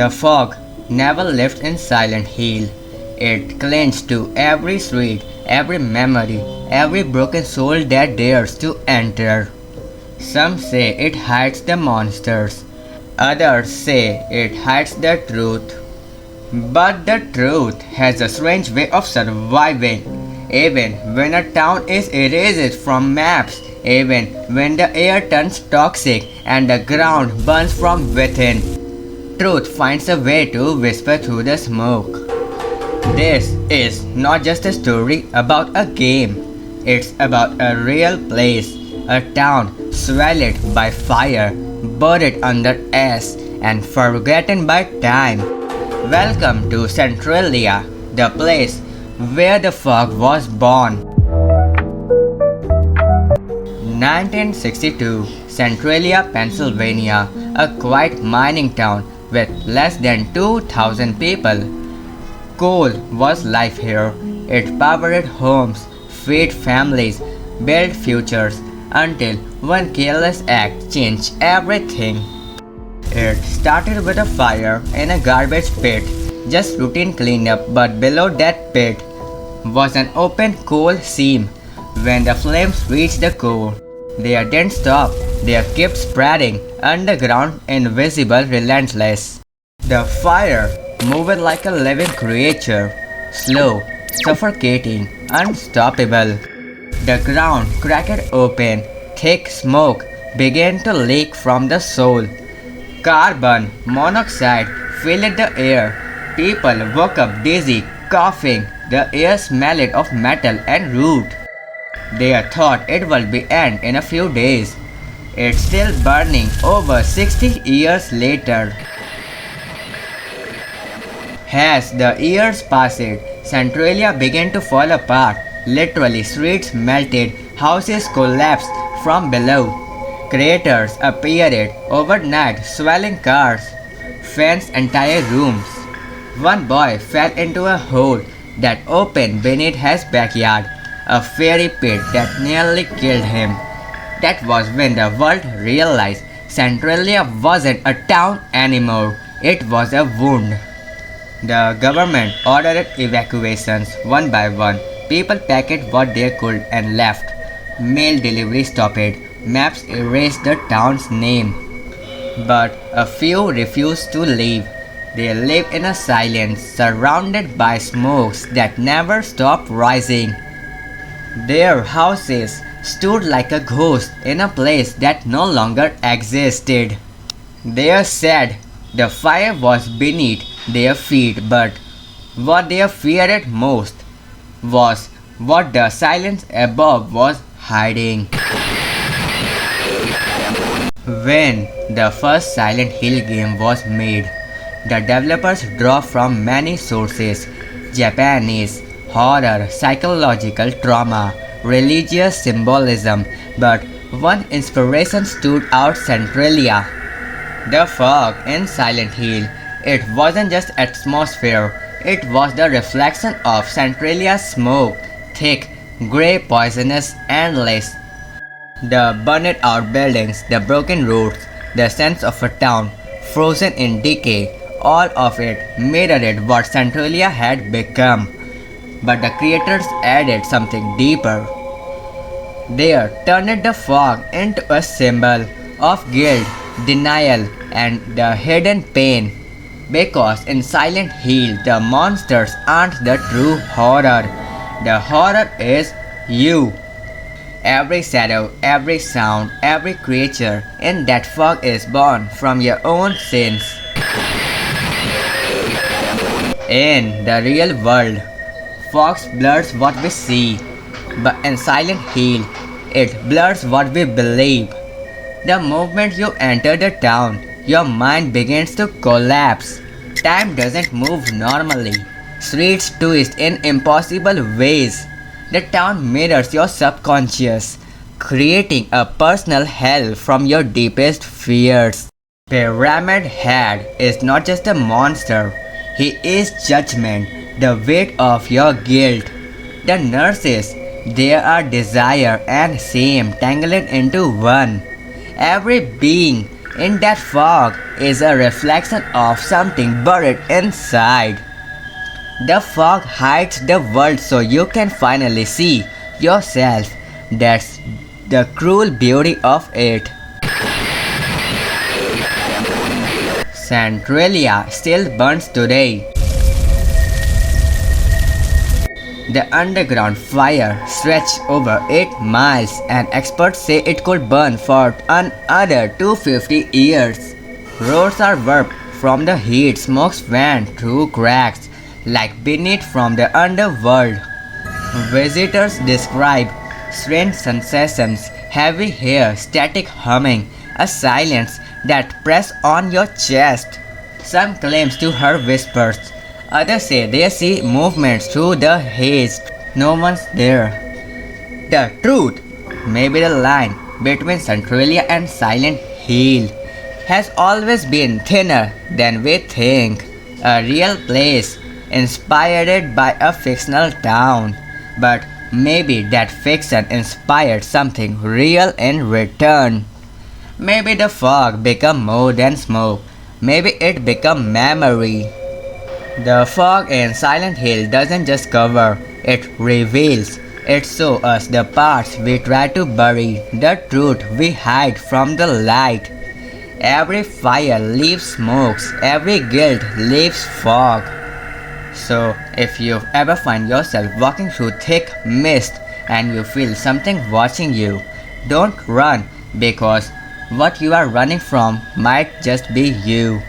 The fog never lifts in Silent Hill. It clings to every street, every memory, every broken soul that dares to enter. Some say it hides the monsters, others say it hides the truth. But the truth has a strange way of surviving. Even when a town is erased from maps, even when the air turns toxic and the ground burns from within, truth finds a way to whisper through the smoke. This is not just a story about a game, it's about a real place, a town swallowed by fire, buried under ash, and forgotten by time. Welcome to Centralia, the place where the fog was born. 1962, Centralia, Pennsylvania, a quiet mining town with less than 2,000 people. Coal was life here. It powered homes, fed families, built futures until one careless act changed everything. It started with a fire in a garbage pit, just routine cleanup, but below that pit was an open coal seam. When the flames reached the core, they didn't stop, they kept spreading underground, invisible, relentless. The fire moved like a living creature, slow, suffocating, unstoppable. The ground cracked open, thick smoke began to leak from the soul. Carbon monoxide filled the air. People woke up dizzy, coughing. The air smelled of metal and root. They thought it would be end in a few days. It's still burning over 60 years later. As the years passed, Centralia began to fall apart. Literally, streets melted, houses collapsed from below. Craters appeared overnight, swelling cars, fenced entire rooms. One boy fell into a hole that opened beneath his backyard, a fiery pit that nearly killed him. That was when the world realized Centralia wasn't a town anymore, it was a wound. The government ordered evacuations one by one. People packed what they could and left. Mail delivery stopped. Maps erased the town's name. But a few refused to leave. They lived in a silence, surrounded by smokes that never stopped rising. Their houses stood like a ghost in a place that no longer existed. They said the fire was beneath their feet, but what they feared most was what the silence above was hiding. When the first Silent Hill game was made, the developers drew from many sources: Japanese, horror, psychological trauma, religious symbolism, but one inspiration stood out: Centralia. The fog in Silent Hill. It wasn't just atmosphere, it was the reflection of Centralia's smoke, thick, grey, poisonous, endless. The burned out buildings, the broken roads, the sense of a town frozen in decay, all of it mirrored what Centralia had become. But the creators added something deeper. They turned the fog into a symbol of guilt, denial, and the hidden pain. Because in Silent Hill, the monsters aren't the true horror. The horror is you. Every shadow, every sound, every creature in that fog is born from your own sins. In the real world, fog blurs what we see, but in Silent Hill, it blurs what we believe. The moment you enter the town, your mind begins to collapse. Time doesn't move normally. Streets twist in impossible ways. The town mirrors your subconscious, creating a personal hell from your deepest fears. Pyramid Head is not just a monster, he is judgment, the weight of your guilt. The nurses, they are desire and shame tangled into one. Every being In that fog is a reflection of something buried inside. The fog hides the world so you can finally see yourself. That's the cruel beauty of it. Centralia still burns today. The underground fire stretched over 8 miles and experts say it could burn for another 250 years. Roads are warped from the heat, smoke went through cracks like beneath from the underworld. Visitors describe strange sensations, heavy hair, static humming, a silence that press on your chest. Some claims to hear whispers, others say they see movements through the haze. No one's there. The truth, maybe the line between Centralia and Silent Hill, has always been thinner than we think. A real place inspired by a fictional town. But maybe that fiction inspired something real in return. Maybe the fog became more than smoke. Maybe it became memory. The fog in Silent Hill doesn't just cover, it reveals. It shows us the parts we try to bury, the truth we hide from the light. Every fire leaves smokes, every guilt leaves fog. So, if you ever find yourself walking through thick mist and you feel something watching you, don't run because what you are running from might just be you.